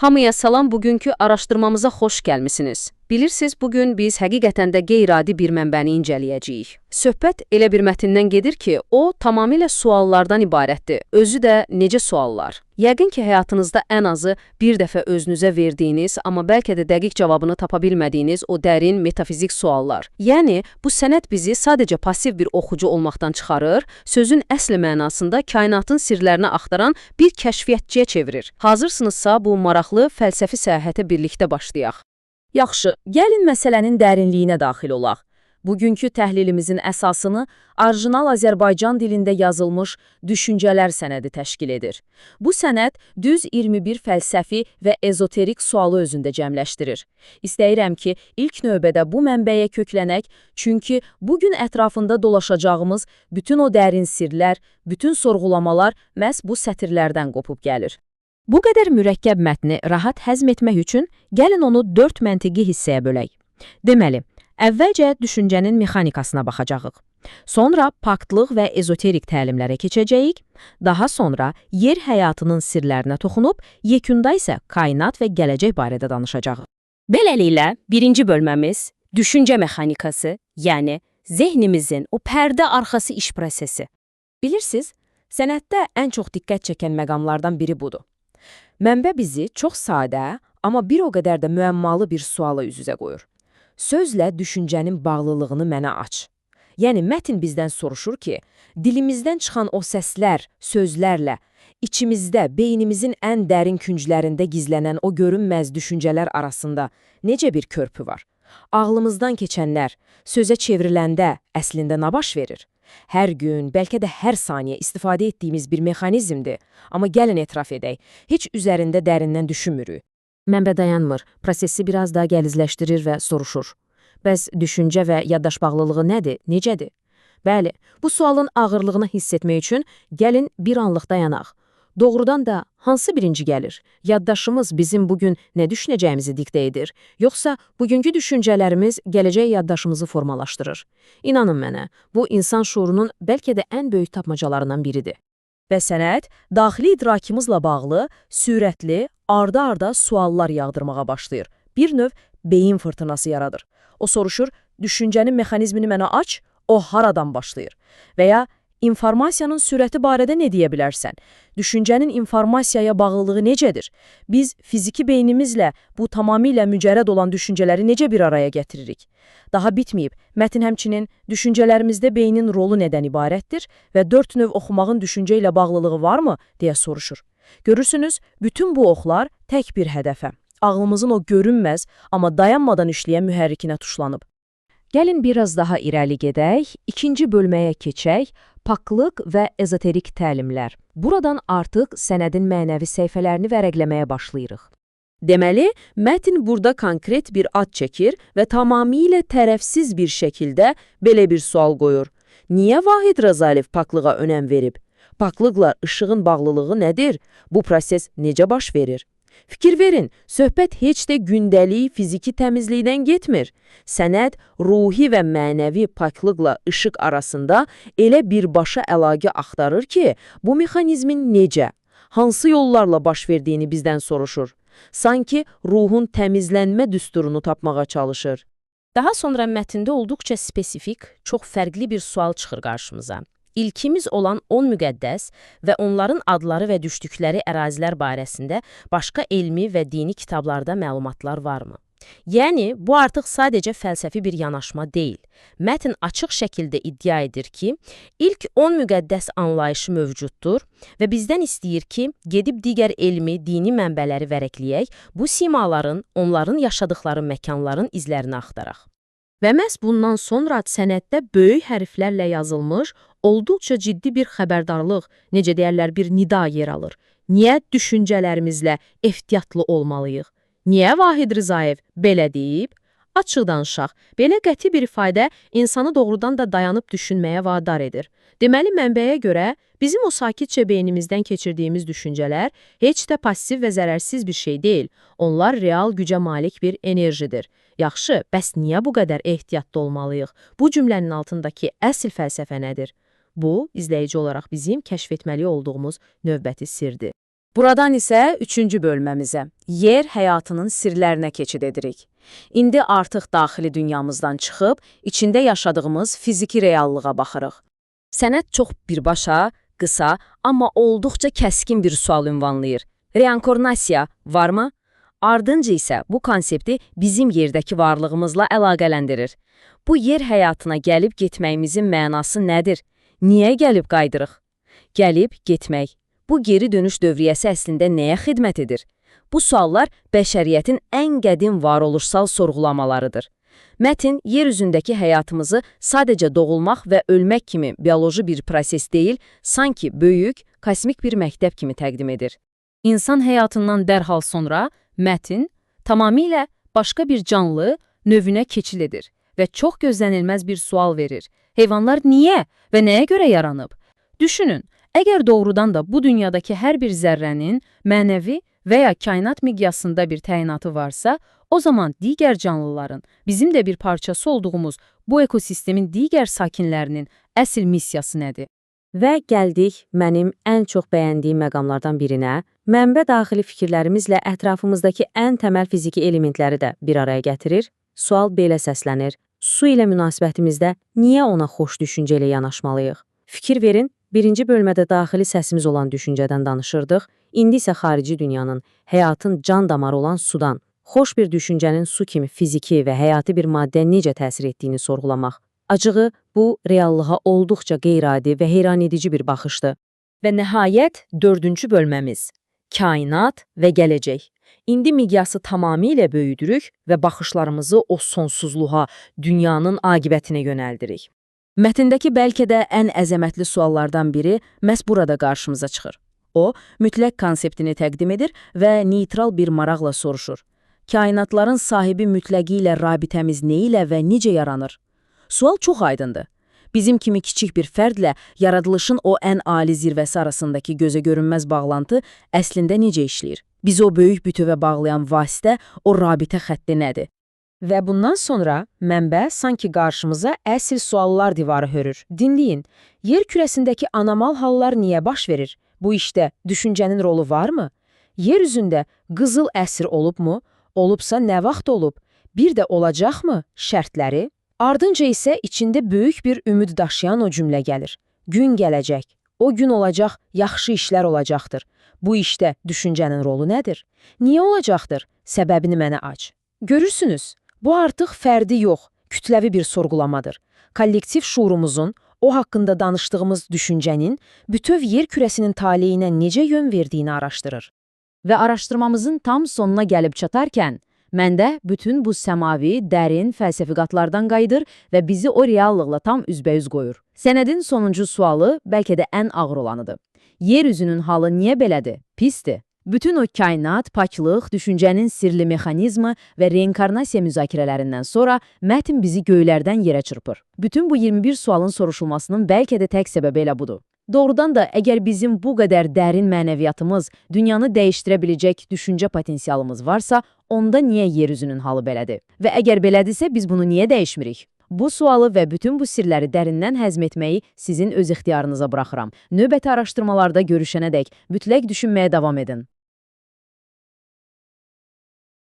Hamıya salam, bugünkü araşdırmamıza xoş gəlmisiniz. Bilirsiniz, bugün biz həqiqətən də qeyri-adi bir mənbəni incələyəcəyik. Söhbət elə bir mətndən gedir ki, o tamamilə suallardan ibarətdir. Özü də necə suallar? Yəqin ki, həyatınızda ən azı bir dəfə özünüzə verdiyiniz, amma bəlkə də dəqiq cavabını tapa bilmədiyiniz o dərin metafizik suallar. Yəni, bu sənəd bizi sadəcə pasiv bir oxucu olmaqdan çıxarır, sözün əsl mənasında kainatın sirlərini axtaran bir kəşfiyyatçıya çevirir. Hazırsınızsa bu maraqlı fəlsəfi səyahətə birlikdə başlayaq. Yaxşı, gəlin məsələnin dərinliyinə daxil olaq. Bugünkü təhlilimizin əsasını orijinal Azərbaycan dilində yazılmış Düşüncələr sənədi təşkil edir. Bu sənəd düz 21 fəlsəfi və ezoterik sualı özündə cəmləşdirir. İstəyirəm ki, ilk növbədə bu mənbəyə köklənək, çünki bugün ətrafında dolaşacağımız bütün o dərin sirlər, bütün sorğulamalar məhz bu sətirlərdən qopub gəlir. Bu qədər mürəkkəb mətni rahat həzm etmək üçün gəlin onu 4 məntiqi hissəyə bölək. Deməli, əvvəlcə düşüncənin mexanikasına baxacağıq. Sonra paktlıq və ezoterik təlimlərə keçəcəyik. Daha sonra yer həyatının sirlərinə toxunub, yekunda isə kainat və gələcək barədə danışacağıq. Beləliklə, birinci bölməmiz düşüncə mexanikası, yəni zehnimizin o pərdə arxası iş prosesi. Bilirsiniz, sənətdə ən çox diqqət çəkən məqamlardan biri budur. Mənbə bizi çox sadə, amma bir o qədər də müəmmalı bir suala üz-üzə qoyur. Sözlə düşüncənin bağlılığını mənə aç. Yəni, mətn bizdən soruşur ki, dilimizdən çıxan o səslər, sözlərlə, içimizdə, beynimizin ən dərin künclərində gizlənən o görünməz düşüncələr arasında necə bir körpü var? Ağlımızdan keçənlər, sözə çevriləndə əslində nə baş verir? Hər gün, bəlkə də hər saniyə istifadə etdiyimiz bir mexanizmdir. Amma gəlin etiraf edək, heç üzərində dərindən düşünmürük. Mənbə dayanmır, prosesi biraz daha gəlizləşdirir və soruşur. Bəs düşüncə və yaddaş bağlılığı nədir, necədir? Bəli, bu sualın ağırlığını hiss etmək üçün gəlin bir anlıq dayanaq. Doğrudan da hansı birinci gəlir? Yaddaşımız bizim bugün nə düşünəcəyimizi diktə edir, yoxsa bugünkü düşüncələrimiz gələcək yaddaşımızı formalaşdırır? İnanın mənə, bu insan şuurunun bəlkə də ən böyük tapmacalarından biridir. Və sənət, daxili idrakımızla bağlı, sürətli, arda-arda suallar yağdırmağa başlayır. Bir növ beyin fırtınası yaradır. O soruşur, düşüncənin mexanizmini mənə aç, o haradan başlayır? Və ya informasiyanın sürəti barədə nə deyə bilərsən? Düşüncənin informasiyaya bağlılığı necədir? Biz fiziki beynimizlə bu tamamilə mücərrəd olan düşüncələri necə bir araya gətiririk? Daha bitməyib, mətn həmçinin düşüncələrimizdə beynin rolu nədən ibarətdir və 4 növ oxumağın düşüncə ilə bağlılığı varmı, deyə soruşur. Görürsünüz, bütün bu oxlar tək bir hədəfə, ağlımızın o görünməz, amma dayanmadan işləyən mühərrikinə tuşlanıb. Gəlin biraz daha irəli gedək, ikinci bölməyə keçək, paklıq və ezoterik təlimlər. Buradan artıq sənədin mənəvi səhifələrini vərəqləməyə başlayırıq. Deməli, mətn burada konkret bir ad çəkir və tamamilə tərəfsiz bir şəkildə belə bir sual qoyur. Niyə Vahid Rəzaliyev paklığa önəm verib? Paklıqla işığın bağlılığı nədir? Bu proses necə baş verir? Fikir verin, söhbət heç də gündəlik fiziki təmizlikdən getmir. Sənəd ruhi və mənəvi paklıqla işıq arasında elə birbaşa əlaqə axtarır ki, bu mexanizmin necə, hansı yollarla baş verdiyini bizdən soruşur. Sanki ruhun təmizlənmə düsturunu tapmağa çalışır. Daha sonra mətndə olduqca spesifik, çox fərqli bir sual çıxır qarşımıza. İlkimiz olan 10 müqəddəs və onların adları və düşdükləri ərazilər barəsində başqa elmi və dini kitablarda məlumatlar varmı? Yəni, bu artıq sadəcə fəlsəfi bir yanaşma deyil. Mətn açıq şəkildə iddia edir ki, ilk 10 müqəddəs anlayışı mövcuddur və bizdən istəyir ki, gedib digər elmi, dini mənbələri vərəqləyək, bu simaların, onların yaşadıkları məkanların izlərini axtaraq. Və məhz bundan sonra sənəddə böyük hərflərlə yazılmış, olduqca ciddi bir xəbərdarlıq, necə deyərlər, bir nida yer alır. Niyə düşüncələrimizlə ehtiyatlı olmalıyıq? Niyə Vahid Rzayev belə deyib? Açıq danışaq, belə qəti bir ifadə insanı doğrudan da dayanıb düşünməyə vadar edir. Deməli, mənbəyə görə bizim o sakitcə beynimizdən keçirdiyimiz düşüncələr heç də passiv və zərərsiz bir şey deyil. Onlar real gücə malik bir enerjidir. Yaxşı, bəs niyə bu qədər ehtiyatlı olmalıyıq? Bu cümlənin altındakı əsl fəlsəfə nədir? Bu, izləyici olaraq bizim kəşf etməli olduğumuz növbəti sirdir. Buradan isə 3-cü bölməmizə, yer həyatının sirlərinə keçid edirik. İndi artıq daxili dünyamızdan çıxıb, içində yaşadığımız fiziki reallığa baxırıq. Sənət çox birbaşa, qısa, amma olduqca kəskin bir sual ünvanlayır. Reinkarnasiya varmı? Ardınca isə bu konsepti bizim yerdəki varlığımızla əlaqələndirir. Bu yer həyatına gəlib getməyimizin mənası nədir? Niyə gəlib qaydırıq? Gəlib getmək. Bu geri dönüş dövriyyəsi əslində nəyə xidmət edir? Bu suallar bəşəriyyətin ən qədim varoluşsal sorğulamalarıdır. Mətn yer üzündəki həyatımızı sadəcə doğulmaq və ölmək kimi bioloji bir proses deyil, sanki böyük, kosmik bir məktəb kimi təqdim edir. İnsan həyatından dərhal sonra mətn tamamilə başqa bir canlı növünə keçid edir və çox gözlənilməz bir sual verir. Heyvanlar niyə və nəyə görə yaranıb? Düşünün, əgər doğrudan da bu dünyadakı hər bir zərrənin mənəvi və ya kainat miqyasında bir təyinatı varsa, o zaman digər canlıların, bizim də bir parçası olduğumuz bu ekosistemin digər sakinlərinin əsl missiyası nədir? Və gəldik mənim ən çox bəyəndiyim məqamlardan birinə, mənbə daxili fikirlərimizlə ətrafımızdakı ən təməl fiziki elementləri də bir araya gətirir. Sual belə səslənir: su ilə münasibətimizdə niyə ona xoş düşüncə ilə yanaşmalıyıq? Fikir verin, birinci bölmədə daxili səsimiz olan düşüncədən danışırdıq, indi isə xarici dünyanın, həyatın can damarı olan sudan, xoş bir düşüncənin su kimi fiziki və həyati bir maddə necə təsir etdiyini sorğulamaq. Acığı, bu reallığa olduqca qeyri-adi və heyranedici bir baxışdır. Və nəhayət 4-cü bölməmiz, kainat və gələcək. İndi miqyası tamamilə böyüdürük və baxışlarımızı o sonsuzluğa, dünyanın aqibətinə yönəldirik. Mətndəki bəlkə də ən əzəmətli suallardan biri məhz burada qarşımıza çıxır. O, mütləq konseptini təqdim edir və neytral bir maraqla soruşur. Kainatların sahibi mütləqi ilə rabitəmiz nə ilə və necə yaranır? Sual çox aydındır. Bizim kimi kiçik bir fərdlə yaradılışın o ən ali zirvəsi arasındakı gözə görünməz bağlantı əslində necə işləyir? Bizi o böyük bütövə bağlayan vasitə, o rabitə xətti nədir? Və bundan sonra mənbə sanki qarşımıza əsl suallar divarı hörür. Dinləyin, yer kürəsindəki anormal hallar niyə baş verir? Bu işdə düşüncənin rolu varmı? Yer üzündə qızıl əsr olubmu? Olubsa nə vaxt olub? Bir də olacaqmı? Şərtləri? Ardınca isə içində böyük bir ümid daşıyan o cümlə gəlir. Gün gələcək. O gün olacaq, yaxşı işlər olacaqdır. Bu işdə düşüncənin rolu nədir? Niyə olacaqdır? Səbəbini mənə aç. Görürsünüz, bu artıq fərdi yox, kütləvi bir sorğulamadır. Kollektiv şuurumuzun, o haqqında danışdığımız düşüncənin bütöv yer kürəsinin taleyinə necə yön verdiyini araşdırır. Və araşdırmamızın tam sonuna gəlib çatarkən, məndə bütün bu səmavi, dərin fəlsəfiqatlardan qayıdır və bizi o reallıqla tam üzbəüz qoyur. Sənədin sonuncu sualı bəlkə də ən ağır olanıdır. Yer üzünün halı niyə belədir? Pisdir. Bütün o kainat, paklıq, düşüncənin sirli mexanizmi və reinkarnasiya müzakirələrindən sonra mətn bizi göylərdən yerə çırpır. Bütün bu 21 sualın soruşulmasının bəlkə də tək səbəbi elə budur. Doğrudan da əgər bizim bu qədər dərin mənəviyyatımız, dünyanı dəyişdirə biləcək düşüncə potensialımız varsa, onda niyə yer üzünün halı belədir? Və əgər belədirsə, biz bunu niyə dəyişmirik? Bu sualı və bütün bu sirləri dərindən həzm etməyi sizin öz ixtiyarınıza buraxıram. Növbəti araşdırmalarda görüşənədək mütləq düşünməyə davam edin.